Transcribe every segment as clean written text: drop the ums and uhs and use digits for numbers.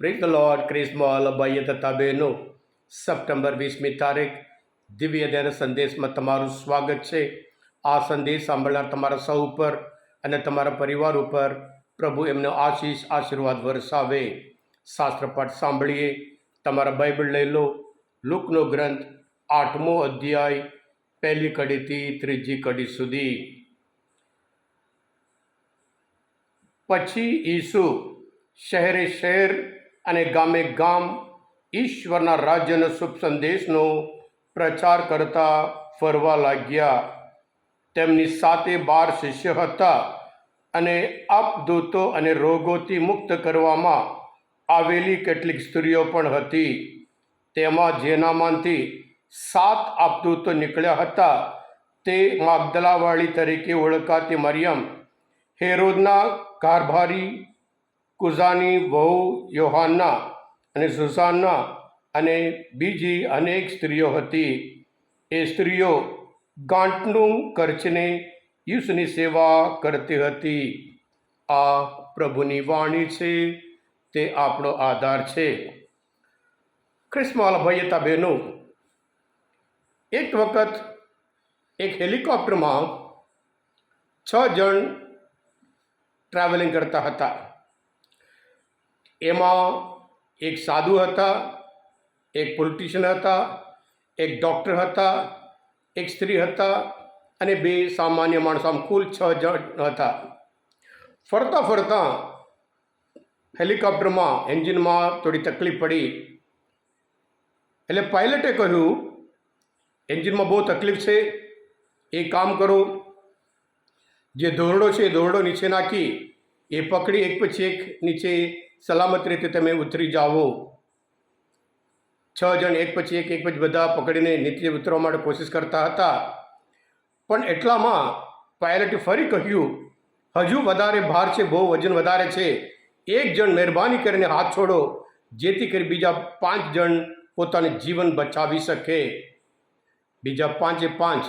Praise the lord. ક્રિસ્મોલ ભાઈએ તથા બહેનો, સપ્ટેમ્બર 20મી તારીખ દિવ્ય ધ્યાન સંદેશમાં તમારું સ્વાગત છે. આ સંદેશ સાંભળનાર તમારા સૌ ઉપર અને તમારા પરિવાર ઉપર પ્રભુ એમનો આશીર્વાદ વરસાવે. શાસ્ત્રપાઠ સાંભળીએ. તમારા બાઇબલ લઈ લો. લુકનો ગ્રંથ 8મો અધ્યાય 1લી કડીથી 3જી કડી સુધી. પછી ઈસુ શહેરે શહેર અને ગામે ગામ ઈશ્વરના રાજ્યનો શુભ સંદેશનો પ્રચાર કરતા ફરવા લાગ્યા. તેમની સાથે 12 શિષ્ય હતા અને અપદૂતો અને રોગોથી મુક્ત કરવામાં આવેલી કેટલીક સ્ત્રીઓ પણ હતી. તેમાં જેનામાંથી 7 અપદૂતો નીકળ્યા હતા તે માગદલાવાળી તરીકે ઓળખાતી મરિયમ, હેરોદના કારભારી કુઝાની વહુ યોહાના અને સુસાના અને બીજી અનેક સ્ત્રીઓ હતી. એ સ્ત્રીઓ ગાંઠનું કરચીને ઈસુની સેવા કરતી હતી. આ પ્રભુની વાણી છે, તે આપણો આધાર છે. ખ્રિસ્મવાલા ભાઈ હતા બહેનો, એક વખત એક હેલિકોપ્ટરમાં 6 જણ ટ્રાવેલિંગ કરતા હતા. એમાં એક સાધુ હતા, એક પોલિટિશિયન હતા, એક ડૉક્ટર હતા, એક સ્ત્રી હતા અને 2 સામાન્ય માણસો. આમ કુલ 6 જણ હતા. ફરતા ફરતા હેલિકોપ્ટરમાં એન્જિનમાં થોડી તકલીફ પડી. એટલે પાયલટે કહ્યું, એન્જિનમાં બહુ તકલીફ છે, એ કામ કરો, જે દોરડો છે એ દોરડો નીચે નાખી એ પકડી એક પછી એક નીચે સલામત રીતે તમે ઉતરી જાઓ. 6 જણ એક પછી એક બધા પકડીને નીચે ઉતરવા માટે કોશિશ કરતા હતા. પણ એટલામાં પાયલટે ફરી કહ્યું, હજુ વધારે ભાર છે, બહુ વજન વધારે છે, એક જણ મહેરબાની કરીને હાથ છોડો, જેથી કરી બીજા 5 જણ પોતાનું જીવન બચાવી શકે. બીજા 5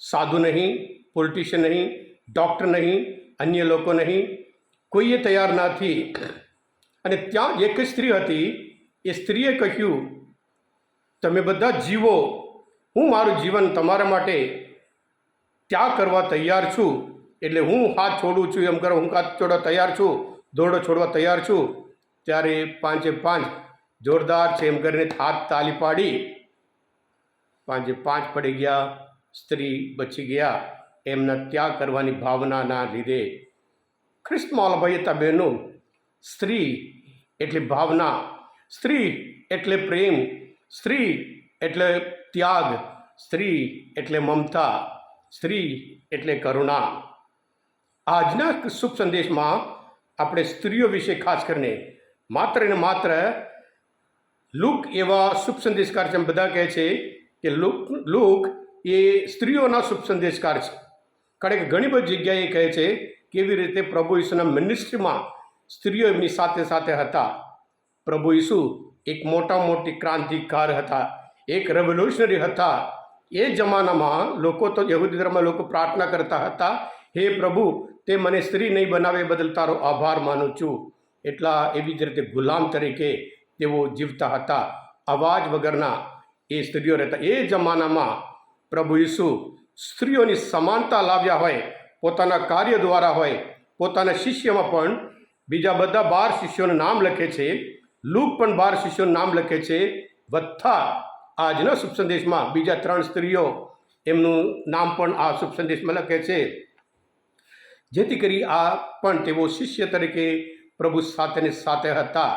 સાધુ નહીં, પોલિટિશિયન નહીં, ડૉક્ટર નહીં, અન્ય લોકો નહીં, કોઈએ તૈયાર નથી. અને ત્યાં એક સ્ત્રી હતી. એ સ્ત્રીએ કહ્યું, તમે બધા જીવો, હું મારું જીવન તમારા માટે ત્યાગ કરવા તૈયાર છું. એટલે હું હાથ છોડું છું, એમ કરો, હું હાથ છોડવા તૈયાર છું, દોરડો છોડવા તૈયાર છું. ત્યારે 5 જોરદાર છે એમ કરીને હાથ તાલી પાડી. 5 પડી ગયા, સ્ત્રી બચી ગયા એમના ત્યાગ કરવાની ભાવનાના લીધે. ખ્રિસ્તમાં ભાઈ હતા બહેનો, સ્ત્રી એટલે ભાવના, સ્ત્રી એટલે પ્રેમ, સ્ત્રી એટલે ત્યાગ, સ્ત્રી એટલે મમતા, સ્ત્રી એટલે કરુણા. આજના શુભ સંદેશમાં આપણે સ્ત્રીઓ વિશે ખાસ કરીને માત્ર ને માત્ર લુક એવા શુભ સંદેશકાર છે. બધા કહે છે કે લુક એ સ્ત્રીઓના શુભ સંદેશકાર છે. કારણ કે ઘણી બધી જગ્યાએ કહે છે કેવી રીતે પ્રભુ ઈસુના મિનિસ્ટ્રીમાં સ્ત્રીઓ એમની સાથે સાથે હતા. પ્રભુ ઈસુ એક મોટી ક્રાંતિકાર હતા, એક રેવોલ્યુશનરી હતા. એ જમાનામાં લોકો તો યહૂદી ધર્મમાં લોકો પ્રાર્થના કરતા હતા, હે પ્રભુ, તે મને સ્ત્રી નહીં બનાવે એ બદલ તારો આભાર માનું છું. એટલા એવી જ રીતે ગુલામ તરીકે તેઓ જીવતા હતા. અવાજ વગરના એ સ્ત્રીઓ રહેતા. એ જમાનામાં પ્રભુ ઈસુ સ્ત્રીઓની સમાનતા લાવ્યા હોય, પોતાના કાર્ય દ્વારા હોય, પોતાના શિષ્યમાં પણ બીજા બધા 12 શિષ્યોનું નામ લખે છે. લુક પણ 12 શિષ્યોનું નામ લખે છે. વત્તા આજના શુભ સંદેશમાં બીજા 3 સ્ત્રીઓ એમનું નામ પણ આ શુભ સંદેશમાં લખે છે. જેથી કરી આ પણ તેઓ શિષ્ય તરીકે પ્રભુ સાથેને સાથે હતા.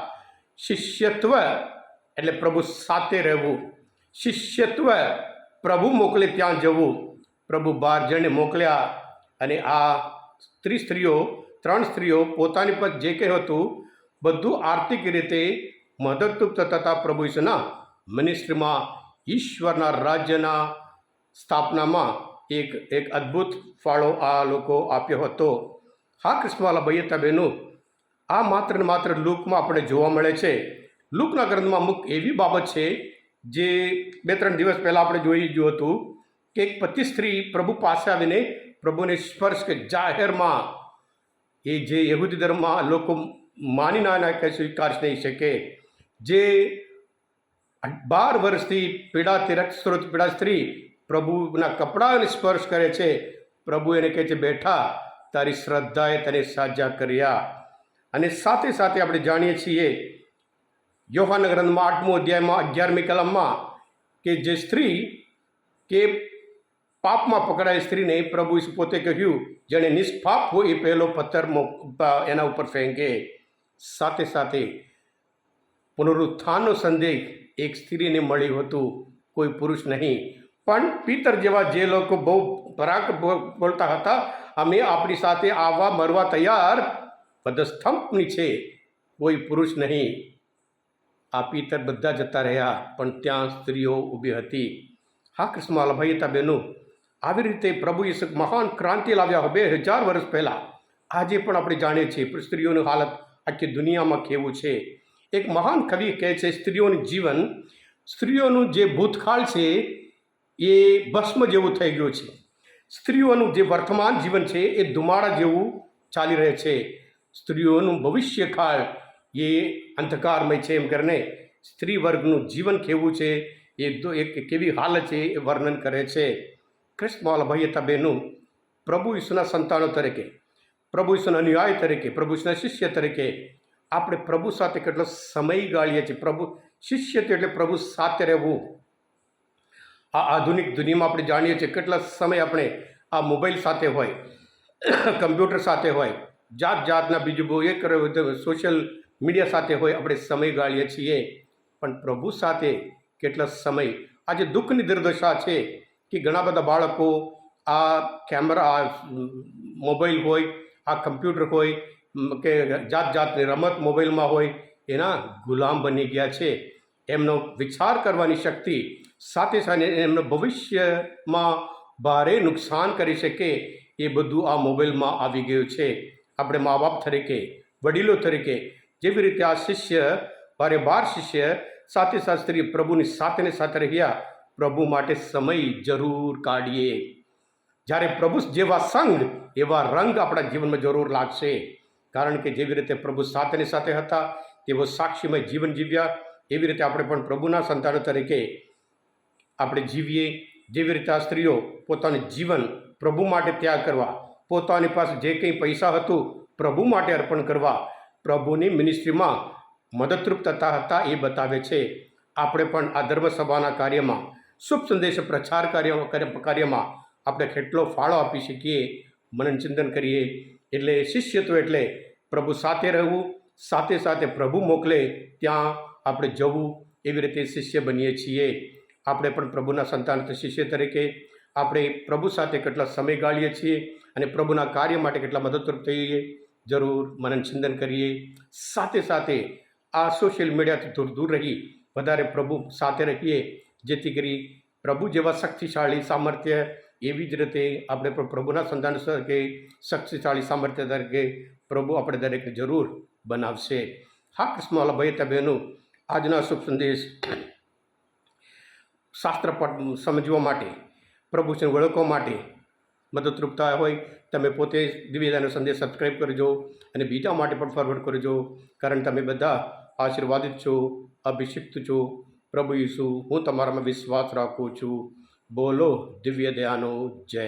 શિષ્યત્વ એટલે પ્રભુ સાથે રહેવું, શિષ્યત્વ પ્રભુ મોકલે ત્યાં જવું. પ્રભુ 12 જણને મોકલ્યા અને આ 3 સ્ત્રીઓ પોતાની પર જે કંઈ હતું બધું આર્થિક રીતે મદદરૂપ થતા હતા. પ્રભુ ઈસુના મિનિસ્ટ્રીમાં, ઈશ્વરના રાજ્યના સ્થાપનામાં એક અદ્ભુત ફાળો આ લોકો આપ્યો હતો. હા ખ્રિસ્તવાલા ભાઈ હતા બહેનો, આ માત્ર ને માત્ર લુકમાં આપણે જોવા મળે છે. લુકના ગ્રંથમાં અમુક એવી બાબત છે જે 2-3 દિવસ પહેલાં આપણે જોઈ ગયું હતું કે એક પતિ સ્ત્રી પ્રભુ પાસે આવીને પ્રભુને સ્પર્શ કે જાહેરમાં એ જે યહૂદી ધર્મમાં લોકો માની ના કે સ્વીકાર નહીં શકે. જે 12 વર્ષથી પીડાતી રક્તસ્રોત પીડા સ્ત્રી પ્રભુના કપડાને સ્પર્શ કરે છે. પ્રભુ એને કહે છે, બેઠા, તારી શ્રદ્ધાએ તને સાજા કર્યા. અને સાથે સાથે આપણે જાણીએ છીએ યોહાન ગ્રંથમાં 8મો અધ્યાયમાં 11મી કલમમાં કે જે સ્ત્રી કે પાપમાં પકડાયેલી સ્ત્રીને પ્રભુ ઈસુ પોતે કહ્યું, જેણે નિષ્પાપ હોય એ પહેલો પથ્થર એના ઉપર ફેંકે. સાથે સાથે પુનરુત્થાનનો સંદેશ એક સ્ત્રીને મળ્યું હતું, કોઈ પુરુષ નહીં. પણ પિતર જેવા જે લોકો બહુ પરાક બોલતા હતા, અમે આપણી સાથે આવવા મરવા તૈયાર, પદસ્તંભની છે, કોઈ પુરુષ નહીં. આ પિતર બધા જતા રહ્યા, પણ ત્યાં સ્ત્રીઓ ઊભી હતી. હા કૃષ્ણ ભાઈ હતા બહેનો, આવી રીતે પ્રભુ ઈસુ મહાન ક્રાંતિ લાવ્યા 2000 વર્ષ પહેલાં. આજે પણ આપણે જાણીએ છીએ સ્ત્રીઓની હાલત આખી દુનિયામાં કેવું છે. એક મહાન કવિ કહે છે, સ્ત્રીઓનું જીવન, સ્ત્રીઓનું જે ભૂતકાળ છે એ ભસ્મ જેવું થઈ ગયું છે. સ્ત્રીઓનું જે વર્તમાન જીવન છે એ ધુમાડા જેવું ચાલી રહે છે. સ્ત્રીઓનું ભવિષ્યકાળ એ અંધકારમય છે. એમ કરીને સ્ત્રી વર્ગનું જીવન કેવું છે, એક કેવી હાલત છે એ વર્ણન કરે છે. કૃષ્ણ ભાઈ હતા બહેનો, પ્રભુ ઈસુના સંતાનો તરીકે, પ્રભુ ઈસુના અનુયાયી તરીકે, પ્રભુ ઈસુના શિષ્ય તરીકે આપણે પ્રભુ સાથે કેટલો સમય ગાળીએ છીએ. પ્રભુ શિષ્ય એટલે પ્રભુ સાથે રહેવું. આ આધુનિક દુનિયામાં આપણે જાણીએ છીએ કેટલા સમય આપણે આ મોબાઈલ સાથે હોય, કમ્પ્યુટર સાથે હોય, જાત જાતના બીજું બહુ એ કરે સોશિયલ મીડિયા સાથે હોય, આપણે સમય ગાળીએ છીએ. પણ પ્રભુ સાથે કેટલા સમય. આજે દુઃખની દુર્દશા છે કે ઘણા બધા બાળકો આ કેમેરા, આ મોબાઈલ હોય, આ કમ્પ્યુટર હોય કે જાત જાતની રમત મોબાઈલમાં હોય, એના ગુલામ બની ગયા છે. એમનો વિચાર કરવાની શક્તિ, સાથે સાથે એમનો ભવિષ્યમાં ભારે નુકસાન કરી શકે એ બધું આ મોબાઈલમાં આવી ગયું છે. આપણે મા બાપ તરીકે, વડીલો તરીકે જેવી રીતે આ શિષ્ય, ભારે 12 શિષ્ય સાથે સાથે સ્ત્રી પ્રભુની સાથેને સાથે રહ્યા, પ્રભુ માટે સમય જરૂર કાઢીએ. જ્યારે પ્રભુ જેવા સંગ એવા રંગ આપણા જીવનમાં જરૂર લાગશે. કારણ કે જેવી રીતે પ્રભુ સાથેને સાથે હતા, તેઓ સાક્ષીમય જીવન જીવ્યા. એવી રીતે આપણે પણ પ્રભુના સંતાનો તરીકે આપણે જીવીએ. જેવી રીતે આ સ્ત્રીઓ પોતાનું જીવન પ્રભુ માટે ત્યાગ કરવા, પોતાની પાસે જે કંઈ પૈસા હતું પ્રભુ માટે અર્પણ કરવા, પ્રભુની મિનિસ્ટ્રીમાં મદદરૂપ થતા હતા એ બતાવે છે. આપણે પણ આ ધર્મસભાના કાર્યમાં, શુભ સંદેશ પ્રચાર કાર્યમાં આપણે કેટલો ફાળો આપી શકીએ, મનન ચિંતન કરીએ. એટલે શિષ્યત્વ એટલે પ્રભુ સાથે રહેવું, સાથે સાથે પ્રભુ મોકલે ત્યાં આપણે જવું. એવી રીતે શિષ્ય બનીએ છીએ. આપણે પણ પ્રભુના સંતાન શિષ્ય તરીકે આપણે પ્રભુ સાથે કેટલા સમય ગાળીએ છીએ અને પ્રભુના કાર્ય માટે કેટલા મદદરૂપ થઈએ, જરૂર મનન ચિંતન કરીએ. સાથે સાથે આ સોશિયલ મીડિયાથી દૂર રહી વધારે પ્રભુ સાથે રહીએ, જેથી કરી પ્રભુ જેવા શક્તિશાળી સામર્થ્ય એવી જ રીતે આપણે પણ પ્રભુના સંતાન તરીકે શક્તિશાળી સામર્થ્ય તરીકે પ્રભુ આપણે દરેકને જરૂર બનાવશે. હા કૃષ્ણવાલા ભાઈ હતા બહેનો, આજના શુભ સંદેશ શાસ્ત્ર પણ સમજવા માટે, પ્રભુને ઓળખવા માટે મદદરૂપ થયા હોય, તમે પોતે દિવ્યદાનો સંદેશ સબસ્ક્રાઈબ કરજો અને બીજા માટે પણ ફોરવર્ડ કરજો. કારણ તમે બધા આશીર્વાદિત છો, અભિષિક્ત છો. પ્રભુ ઈસુ, હું તમારામાં વિશ્વાસ રાખું છું. બોલો દિવ્ય દયાનો જય.